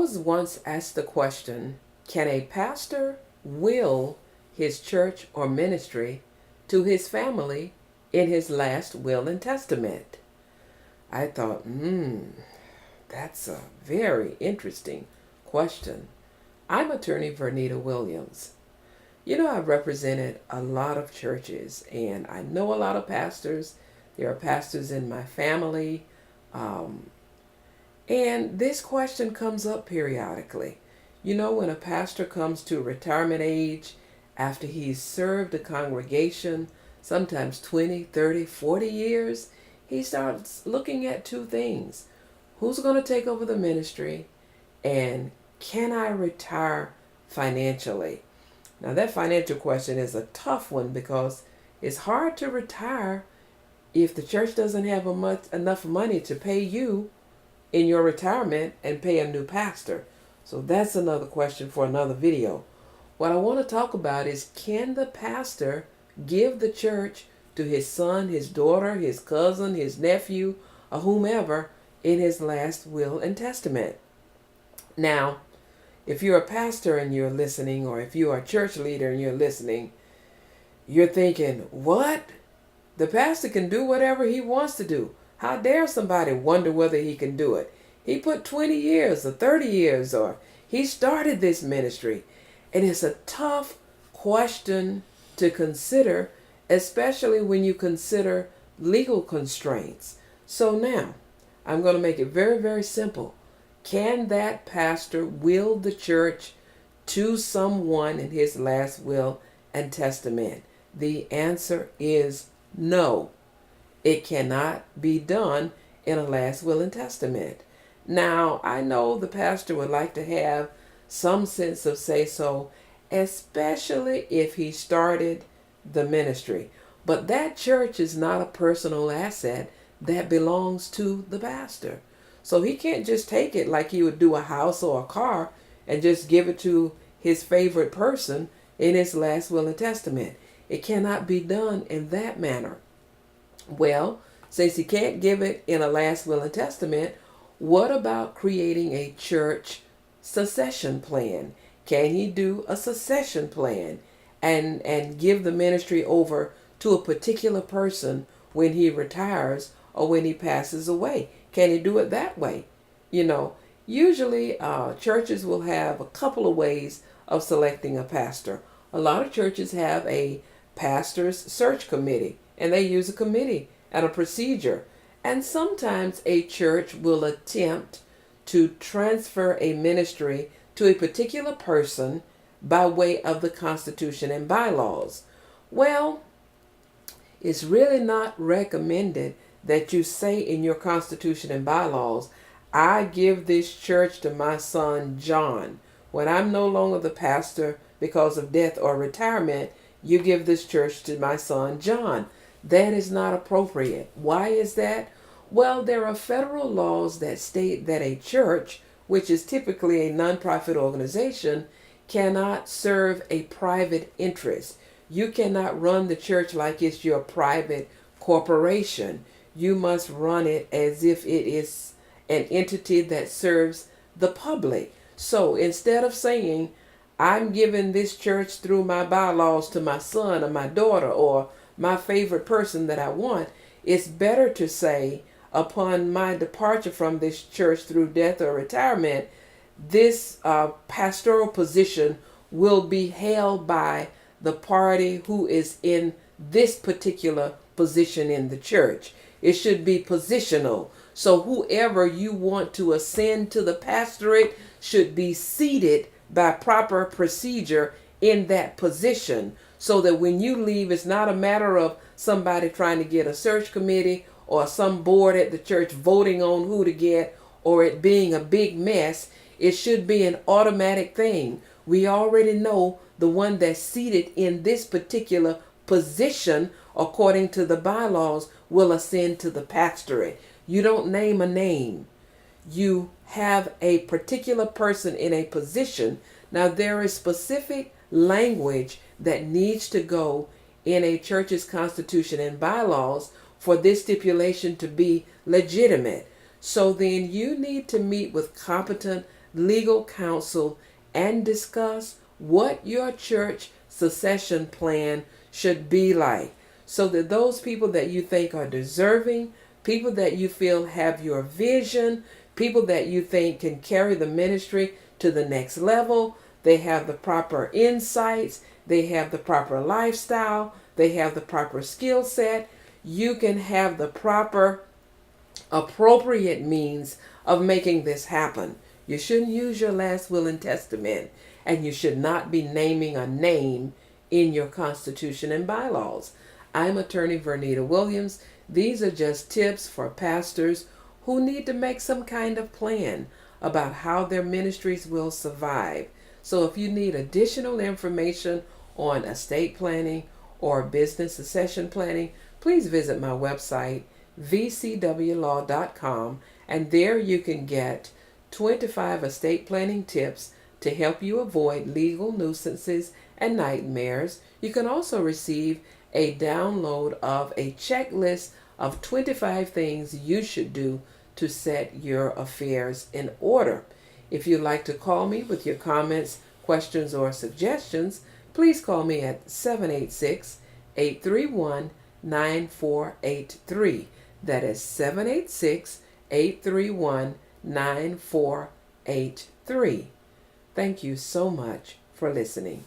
was once asked the question, can a pastor will his church or ministry to his family in his last will and testament? I thought, that's a very interesting question. I'm attorney Vernita Williams. You know, I've represented a lot of churches and I know a lot of pastors. There are pastors in my family. And this question comes up periodically. You know, when a pastor comes to retirement age, after he's served a congregation, sometimes 20, 30, 40 years, he starts looking at two things. Who's going to take over the ministry? And can I retire financially? Now, that financial question is a tough one because it's hard to retire if the church doesn't have enough money to pay you in your retirement and pay a new pastor. So that's another question for another video. What I want to talk about is, can the pastor give the church to his son, his daughter, his cousin, his nephew, or whomever in his last will and testament? Now, if you're a pastor and you're listening, or if you are a church leader and you're listening, you're thinking, what? The pastor can do whatever he wants to do. How dare somebody wonder whether he can do it? He put 20 years or 30 years, or he started this ministry. And it's a tough question to consider, especially when you consider legal constraints. So now, I'm going to make it very, very simple. Can that pastor will the church to someone in his last will and testament? The answer is no. It cannot be done in a last will and testament. Now, I know the pastor would like to have some sense of say-so, especially if he started the ministry. But that church is not a personal asset that belongs to the pastor. So he can't just take it like he would do a house or a car and just give it to his favorite person in his last will and testament. It cannot be done in that manner. Well, since he can't give it in a last will and testament, what about creating a church succession plan? Can he do a succession plan and give the ministry over to a particular person when he retires or when he passes away? Can he do it that way? You know, usually churches will have a couple of ways of selecting a pastor. A lot of churches have a pastor's search committee, and they use a committee and a procedure. And sometimes a church will attempt to transfer a ministry to a particular person by way of the Constitution and bylaws. Well, it's really not recommended that you say in your Constitution and bylaws, I give this church to my son John. When I'm no longer the pastor because of death or retirement, you give this church to my son John. That is not appropriate. Why is that? Well, there are federal laws that state that a church, which is typically a nonprofit organization, cannot serve a private interest. You cannot run the church like it's your private corporation. You must run it as if it is an entity that serves the public. So instead of saying, I'm giving this church through my bylaws to my son or my daughter or my favorite person that I want, it's better to say, upon my departure from this church through death or retirement, this pastoral position will be held by the party who is in this particular position in the church. It should be positional. So whoever you want to ascend to the pastorate should be seated by proper procedure in that position, so that when you leave, it's not a matter of somebody trying to get a search committee or some board at the church voting on who to get, or it being a big mess. It should be an automatic thing. We already know the one that's seated in this particular position, according to the bylaws, will ascend to the pastorate. You don't name a name. You have a particular person in a position. Now, there is specific language that needs to go in a church's constitution and bylaws for this stipulation to be legitimate. So then you need to meet with competent legal counsel and discuss what your church succession plan should be like, so that those people that you think are deserving, people that you feel have your vision, people that you think can carry the ministry to the next level, they have the proper insights, they have the proper lifestyle, they have the proper skill set, you can have the proper appropriate means of making this happen. You shouldn't use your last will and testament, and you should not be naming a name in your constitution and bylaws. I'm attorney Vernita Williams. These are just tips for pastors who need to make some kind of plan about how their ministries will survive. So if you need additional information on estate planning or business succession planning, please visit my website, vcwlaw.com, and there you can get 25 estate planning tips to help you avoid legal nuisances and nightmares. You can also receive a download of a checklist of 25 things you should do to set your affairs in order. If you'd like to call me with your comments, questions, or suggestions, please call me at 786-831-9483. That is 786-831-9483. Thank you so much for listening.